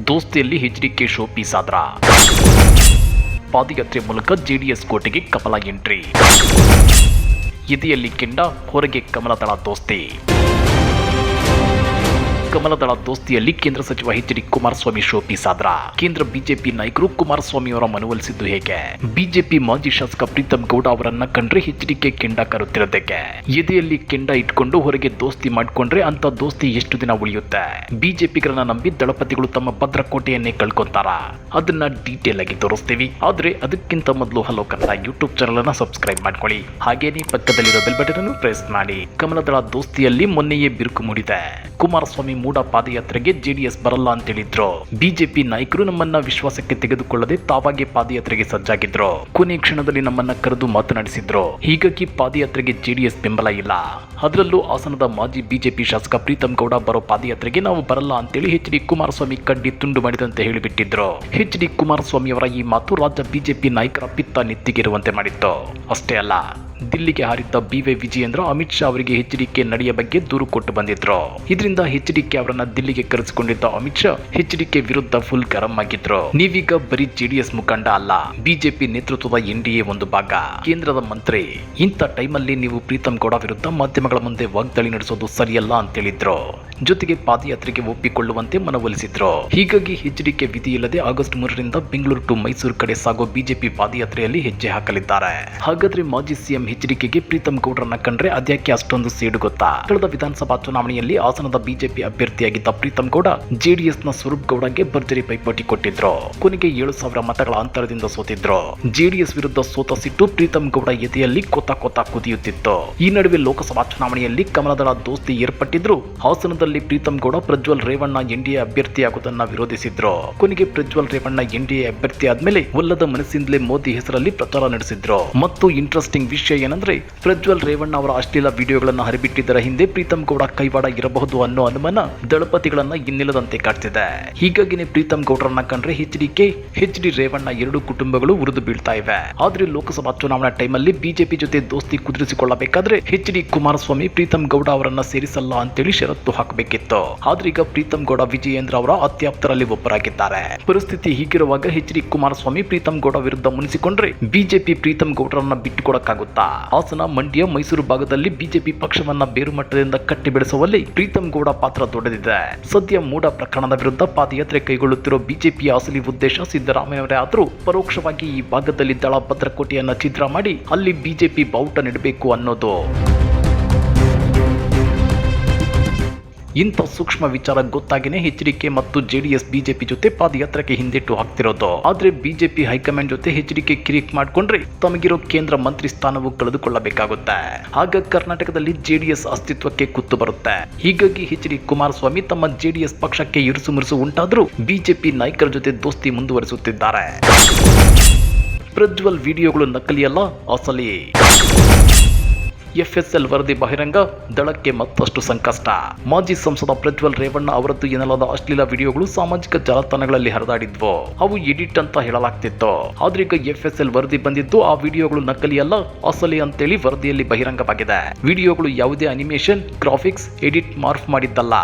ದೋಸ್ತಿಯಲ್ಲಿ HDK show piece ಆದ್ರ. ಪಾದಯಾತ್ರೆ ಮೂಲಕ ಜೆಡಿಎಸ್ ಕೋಟೆಗೆ ಕಮಲ ಎಂಟ್ರಿ. ಎದೆಯಲ್ಲಿ ಕೆಂಡ, ಹೊರಗೆ ಕಮಲದಳ ದೋಸ್ತಿ. ಕಮಲದಳ ದೋಸ್ತಿಯಲ್ಲಿ ಕೇಂದ್ರ ಸಚಿವ ಎಚ್.ಡಿ. ಕುಮಾರಸ್ವಾಮಿ ಶೋ ಪೀಸ್ ಆದ್ರ. ಕೇಂದ್ರ ಬಿಜೆಪಿ ನಾಯಕರು ಕುಮಾರಸ್ವಾಮಿ ಅವರ ಮನವೊಲಿಸಿದ್ದು ಹೇಗೆ? ಬಿಜೆಪಿ ಮಾಜಿ ಶಾಸಕ ಪ್ರೀತಂ ಗೌಡ ಅವರನ್ನ ಕಂಡ್ರೆ ಎಚ್ಡಿಕೆ ಕೆಂಡ ಕರುತ್ತಿರೋದಕ್ಕೆ. ಎದೆಯಲ್ಲಿ ಕೆಂಡ ಇಟ್ಕೊಂಡು ಹೊರಗೆ ದೋಸ್ತಿ ಮಾಡ್ಕೊಂಡ್ರೆ ಅಂತ ದೋಸ್ತಿ ಎಷ್ಟು ದಿನ ಉಳಿಯುತ್ತೆ? ಬಿಜೆಪಿಗರನ್ನ ನಂಬಿ ದಳಪತಿಗಳು ತಮ್ಮ ಭದ್ರಕೋಟೆಯನ್ನೇ ಕಳ್ಕೊಂತಾರ. ಅದನ್ನ ಡೀಟೇಲ್ ಆಗಿ ತೋರಿಸ್ತೀವಿ. ಆದ್ರೆ ಅದಕ್ಕಿಂತ ಮೊದಲು ಹಲೋ ಕನ್ನಡ ಯೂಟ್ಯೂಬ್ ಚಾನಲ್ ಅನ್ನ ಸಬ್ಸ್ಕ್ರೈಬ್ ಮಾಡ್ಕೊಳ್ಳಿ. ಹಾಗೇನೇ ಪಕ್ಕದಲ್ಲಿರೋ ಬೆಲ್ ಬಟನ್ ಅನ್ನು ಪ್ರೆಸ್ ಮಾಡಿ. ಕಮಲದಳ ದೋಸ್ತಿಯಲ್ಲಿ ಮೊನ್ನೆಯೇ ಬಿರುಕು ಮೂಡಿದೆ. ಕುಮಾರಸ್ವಾಮಿ ಮೂಡ ಪಾದಯಾತ್ರೆಗೆ ಜೆಡಿಎಸ್ ಬರಲ್ಲ ಅಂತ ಹೇಳಿದ್ರು. ಬಿಜೆಪಿ ನಾಯಕರು ನಮ್ಮನ್ನ ವಿಶ್ವಾಸಕ್ಕೆ ತೆಗೆದುಕೊಳ್ಳದೆ ತಾವಾಗೆ ಪಾದಯಾತ್ರೆಗೆ ಸಜ್ಜಾಗಿದ್ರು. ಕೊನೆ ಕ್ಷಣದಲ್ಲಿ ನಮ್ಮನ್ನ ಕರೆದು ಮಾತನಾಡಿಸಿದ್ರು. ಹೀಗಾಗಿ ಪಾದಯಾತ್ರೆಗೆ ಜೆಡಿಎಸ್ ಬೆಂಬಲ ಇಲ್ಲ. ಅದರಲ್ಲೂ ಹಾಸನದ ಮಾಜಿ ಬಿಜೆಪಿ ಶಾಸಕ ಪ್ರೀತಂ ಗೌಡ ಬರೋ ಪಾದಯಾತ್ರೆಗೆ ನಾವು ಬರಲ್ಲ ಅಂತೇಳಿ ಎಚ್.ಡಿ. ಕುಮಾರಸ್ವಾಮಿ ಕಡ್ಡಿ ತುಂಡು ಮಾಡಿದಂತೆ ಹೇಳಿಬಿಟ್ಟಿದ್ರು. ಎಚ್.ಡಿ. ಕುಮಾರಸ್ವಾಮಿ ಅವರ ಈ ಮಾತು ರಾಜ್ಯ ಬಿಜೆಪಿ ನಾಯಕರ ಪಿತ್ತ ನೆತ್ತಿಗೇರುವಂತೆ ಮಾಡಿತ್ತು. ಅಷ್ಟೇ ಅಲ್ಲ, ದಿಲ್ಲಿಗೆ ಹಾರಿದ್ದ ಬಿ.ವೈ. ವಿಜಯೇಂದ್ರ ಅಮಿತ್ ಶಾ ಅವರಿಗೆ ಎಚ್ಡಿಕೆ ನಡೆಯ ಬಗ್ಗೆ ದೂರು ಕೊಟ್ಟು ಬಂದಿದ್ರು. ಇದರಿಂದ ಎಚ್ಡಿಕೆ ಅವರನ್ನ ದಿಲ್ಲಿಗೆ ಕರೆಸಿಕೊಂಡಿದ್ದ ಅಮಿತ್ ಶಾ ಎಚ್ಡಿಕೆ ವಿರುದ್ಧ ಫುಲ್ ಗರಂ ಆಗಿದ್ರು. ನೀವೀಗ ಬರೀ ಜೆಡಿಎಸ್ ಮುಖಂಡ ಅಲ್ಲ, ಬಿಜೆಪಿ ನೇತೃತ್ವದ ಎನ್ಡಿಎ ಒಂದು ಭಾಗ, ಕೇಂದ್ರದ ಮಂತ್ರಿ. ಇಂಥ ಟೈಮಲ್ಲಿ ನೀವು ಪ್ರೀತಂ ಗೌಡ ವಿರುದ್ಧ ಮಾಧ್ಯಮಗಳ ಮುಂದೆ ವಾಗ್ದಾಳಿ ನಡೆಸೋದು ಸರಿಯಲ್ಲ ಅಂತ ಹೇಳಿದ್ರು. ಜೊತೆಗೆ ಪಾದಯಾತ್ರೆಗೆ ಒಪ್ಪಿಕೊಳ್ಳುವಂತೆ ಮನವೊಲಿಸಿದ್ರು. ಹೀಗಾಗಿ ಎಚ್ಡಿಕೆ ವಿಧಿ ಇಲ್ಲದೆ ಆಗಸ್ಟ್ 3ರಿಂದ ಬೆಂಗಳೂರು ಟು ಮೈಸೂರು ಕಡೆ ಸಾಗೋ ಬಿಜೆಪಿ ಪಾದಯಾತ್ರೆಯಲ್ಲಿ ಹೆಜ್ಜೆ ಹಾಕಲಿದ್ದಾರೆ. ಹಾಗಾದ್ರೆ ಮಾಜಿ ಸಿಎಂ ಎಚ್ಡಿಕೆಗೆ ಪ್ರೀತಂ ಗೌಡರನ್ನ ಕಂಡ್ರೆ ಅದ್ಯಾಕೆ ಅಷ್ಟೊಂದು ಸೇಡು ಗೊತ್ತಾ? ಕಳೆದ ವಿಧಾನಸಭಾ ಚುನಾವಣೆಯಲ್ಲಿ ಹಾಸನದ ಬಿಜೆಪಿ ಅಭ್ಯರ್ಥಿಯಾಗಿದ್ದ ಪ್ರೀತಂ ಗೌಡ ಜೆಡಿಎಸ್ನ ಸ್ವರೂಪ್ ಗೌಡಗೆ ಭರ್ಜರಿ ಪೈಪೋಟಿ ಕೊಟ್ಟಿದ್ರು. ಕೊನೆಗೆ 7,000 ಮತಗಳ ಅಂತರದಿಂದ ಸೋತಿದ್ರು. ಜೆಡಿಎಸ್ ವಿರುದ್ಧ ಸೋತ ಸಿಟ್ಟು ಪ್ರೀತಂ ಗೌಡ ಎದೆಯಲ್ಲಿ ಕೊತ ಕುದಿಯುತ್ತಿತ್ತು. ಈ ನಡುವೆ ಲೋಕಸಭಾ ಚುನಾವಣೆಯಲ್ಲಿ ಕಮಲದಳ ದೋಸ್ತಿ ಏರ್ಪಟ್ಟಿದ್ರು. ಹಾಸನದಲ್ಲಿ ಪ್ರೀತಂ ಗೌಡ ಪ್ರಜ್ವಲ್ ರೇವಣ್ಣ ಎನ್ಡಿಎ ಅಭ್ಯರ್ಥಿಯಾಗುವುದನ್ನ ವಿರೋಧಿಸಿದ್ರು. ಕೊನೆಗೆ ಪ್ರಜ್ವಲ್ ರೇವಣ್ಣ ಎನ್ಡಿಎ ಅಭ್ಯರ್ಥಿ ಆದ್ಮೇಲೆ ಒಲ್ಲದ ಮನಸ್ಸಿಂದಲೇ ಮೋದಿ ಹೆಸರಲ್ಲಿ ಪ್ರಚಾರ ನಡೆಸಿದ್ರು. ಮತ್ತು ಇಂಟ್ರೆಸ್ಟಿಂಗ್ ವಿಷಯ ಏನಂದ್ರೆ, ಪ್ರಜ್ವಲ್ ರೇವಣ್ಣ ಅವರ ಅಶ್ಲೀಲ ವಿಡಿಯೋಗಳನ್ನ ಹರಿಬಿಟ್ಟಿದ್ದರ ಹಿಂದೆ ಪ್ರೀತಂ ಗೌಡ ಕೈವಾಡ ಇರಬಹುದು ಅನ್ನೋ ಅನುಮಾನ ದಳಪತಿಗಳನ್ನ ಇನ್ನಿಲ್ಲದಂತೆ ಕಾಡ್ತಿದೆ. ಹೀಗಾಗಿನೇ ಪ್ರೀತಂ ಗೌಡರನ್ನ ಕಂಡ್ರೆ ಎಚ್.ಡಿ. ರೇವಣ್ಣ ಎರಡು ಕುಟುಂಬಗಳು ಉರಿದು ಬೀಳ್ತಾ ಇವೆ. ಆದ್ರೆ ಲೋಕಸಭಾ ಚುನಾವಣಾ ಟೈಮಲ್ಲಿ ಬಿಜೆಪಿ ಜೊತೆ ದೋಸ್ತಿ ಕುದುರಿಸಿಕೊಳ್ಳಬೇಕಾದ್ರೆ ಎಚ್.ಡಿ. ಕುಮಾರಸ್ವಾಮಿ ಪ್ರೀತಂ ಗೌಡ ಅವರನ್ನ ಸೇರಿಸಲ್ಲ ಅಂತೇಳಿ ಷರತ್ತು ಹಾಕಬೇಕಿತ್ತು. ಆದ್ರೆ ಈಗ ಪ್ರೀತಂ ಗೌಡ ವಿಜಯೇಂದ್ರ ಅವರ ಅತ್ಯಾಪ್ತರಲ್ಲಿ ಒಬ್ಬರಾಗಿದ್ದಾರೆ. ಪರಿಸ್ಥಿತಿ ಹೀಗಿರುವಾಗ ಎಚ್.ಡಿ. ಕುಮಾರಸ್ವಾಮಿ ಪ್ರೀತಂ ಗೌಡ ವಿರುದ್ಧ ಮುನಿಸಿಕೊಂಡ್ರೆ ಬಿಜೆಪಿ ಪ್ರೀತಂ ಗೌಡರನ್ನ ಬಿಟ್ಟುಕೊಡಕ್ಕಾಗುತ್ತಾ? ಹಾಸನ, ಮಂಡ್ಯ, ಮೈಸೂರು ಭಾಗದಲ್ಲಿ ಬಿಜೆಪಿ ಪಕ್ಷವನ್ನ ಬೇರು ಮಟ್ಟದಿಂದ ಕಟ್ಟಿ ಬೆಳೆಸುವಲ್ಲಿ ಪ್ರೀತಂ ಗೌಡ ಪಾತ್ರ ದೊಡ್ಡದಿದೆ. ಸದ್ಯ ಮೂಡ ಪ್ರಕರಣದ ವಿರುದ್ಧ ಪಾದಯಾತ್ರೆ ಕೈಗೊಳ್ಳುತ್ತಿರುವ ಬಿಜೆಪಿಯ ಅಸಲಿ ಉದ್ದೇಶ ಸಿದ್ದರಾಮಯ್ಯವರೇ ಆದರೂ ಪರೋಕ್ಷವಾಗಿ ಈ ಭಾಗದಲ್ಲಿ ದಳ ಭದ್ರಕೋಟೆಯನ್ನ ಛಿದ್ರ ಮಾಡಿ ಅಲ್ಲಿ ಬಿಜೆಪಿ ಬಾವುಟ ನೆಡಬೇಕು ಅನ್ನೋದು. ಇಂಥ ಸೂಕ್ಷ್ಮ ವಿಚಾರ ಗೊತ್ತಾಗಿನೇ ಎಚ್ಡಿಕೆ ಮತ್ತು ಜೆಡಿಎಸ್ ಬಿಜೆಪಿ ಜೊತೆ ಪಾದಯಾತ್ರೆಗೆ ಹಿಂದೆಟ್ಟು ಹಾಕ್ತಿರೋದು. ಆದ್ರೆ ಬಿಜೆಪಿ ಹೈಕಮಾಂಡ್ ಜೊತೆ ಎಚ್ಡಿಕೆ ಕಿರಿಕ್ ಮಾಡ್ಕೊಂಡ್ರೆ ತಮಗಿರೋ ಕೇಂದ್ರ ಮಂತ್ರಿ ಸ್ಥಾನವು ಕಳೆದುಕೊಳ್ಳಬೇಕಾಗುತ್ತೆ. ಆಗ ಕರ್ನಾಟಕದಲ್ಲಿ ಜೆಡಿಎಸ್ ಅಸ್ತಿತ್ವಕ್ಕೆ ಕುತ್ತು ಬರುತ್ತೆ. ಹೀಗಾಗಿ ಎಚ್.ಡಿ. ಕುಮಾರಸ್ವಾಮಿ ತಮ್ಮ ಜೆಡಿಎಸ್ ಪಕ್ಷಕ್ಕೆ ಇರುಸು ಮುರುಸು ಉಂಟಾದ್ರೂ ಬಿಜೆಪಿ ನಾಯಕರ ಜೊತೆ ದೋಸ್ತಿ ಮುಂದುವರಿಸುತ್ತಿದ್ದಾರೆ. ಪ್ರಜ್ವಲ್ ವಿಡಿಯೋಗಳು ನಕಲಿಯಲ್ಲ, ಅಸಲಿ. ಎಫ್ಎಸ್ಎಲ್ ವರದಿ ಬಹಿರಂಗ, ದಳಕ್ಕೆ ಮತ್ತಷ್ಟು ಸಂಕಷ್ಟ. ಮಾಜಿ ಸಂಸದ ಪ್ರಜ್ವಲ್ ರೇವಣ್ಣ ಅವರದ್ದು ಎನ್ನಲಾದ ಅಶ್ಲೀಲ ವಿಡಿಯೋಗಳು ಸಾಮಾಜಿಕ ಜಾಲತಾಣಗಳಲ್ಲಿ ಹರಿದಾಡಿದ್ವು. ಅವು ಎಡಿಟ್ ಅಂತ ಹೇಳಲಾಗ್ತಿತ್ತು. ಆದ್ರೆ ಈಗ ಎಫ್ಎಸ್ಎಲ್ ವರದಿ ಬಂದಿದ್ದು ಆ ವಿಡಿಯೋಗಳು ನಕಲಿಯಲ್ಲ, ಅಸಲಿ ಅಂತೇಳಿ ವರದಿಯಲ್ಲಿ ಬಹಿರಂಗವಾಗಿದೆ. ವಿಡಿಯೋಗಳು ಯಾವುದೇ ಅನಿಮೇಷನ್, ಗ್ರಾಫಿಕ್ಸ್, ಎಡಿಟ್, ಮಾರ್ಫ್ ಮಾಡಿದ್ದಲ್ಲ.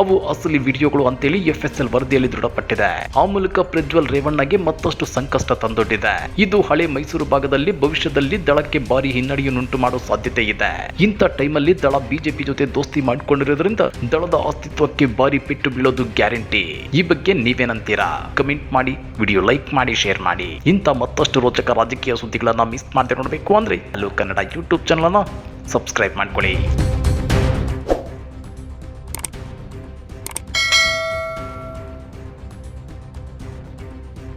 ಅವು ಅಸಲಿ ವಿಡಿಯೋಗಳು ಅಂತೇಳಿ ಎಫ್ಎಸ್ಎಲ್ ವರದಿಯಲ್ಲಿ ದೃಢಪಟ್ಟಿದೆ. ಆ ಮೂಲಕ ಪ್ರಜ್ವಲ್ ರೇವಣ್ಣಗೆ ಮತ್ತಷ್ಟು ಸಂಕಷ್ಟ ತಂದೊಡ್ಡಿದೆ. ಇದು ಹಳೆ ಮೈಸೂರು ಭಾಗದಲ್ಲಿ ಭವಿಷ್ಯದಲ್ಲಿ ದಳಕ್ಕೆ ಭಾರಿ ಹಿನ್ನಡೆಯನ್ನುಂಟು ಮಾಡೋ ಸಾಧ್ಯತೆ ಇದೆ. ಇಂಥ ಟೈಮಲ್ಲಿ ದಳ ಬಿಜೆಪಿ ಜೊತೆ ದೋಸ್ತಿ ಮಾಡಿಕೊಂಡಿರೋದ್ರಿಂದ ದಳದ ಅಸ್ತಿತ್ವಕ್ಕೆ ಭಾರಿ ಪೆಟ್ಟು ಬೀಳೋದು ಗ್ಯಾರಂಟಿ. ಈ ಬಗ್ಗೆ ನೀವೇನಂತೀರಾ? ಕಮೆಂಟ್ ಮಾಡಿ, ವಿಡಿಯೋ ಲೈಕ್ ಮಾಡಿ, ಶೇರ್ ಮಾಡಿ. ಇಂಥ ಮತ್ತಷ್ಟು ರೋಚಕ ರಾಜಕೀಯ ಸುದ್ದಿಗಳನ್ನ ಮಿಸ್ ಮಾಡದೆ ನೋಡಬೇಕು ಅಂದ್ರೆ ಹಲೋ ಕನ್ನಡ ಯೂಟ್ಯೂಬ್ ಚಾನಲ್ ಅನ್ನ ಸಬ್ಸ್ಕ್ರೈಬ್ ಮಾಡ್ಕೊಳ್ಳಿ.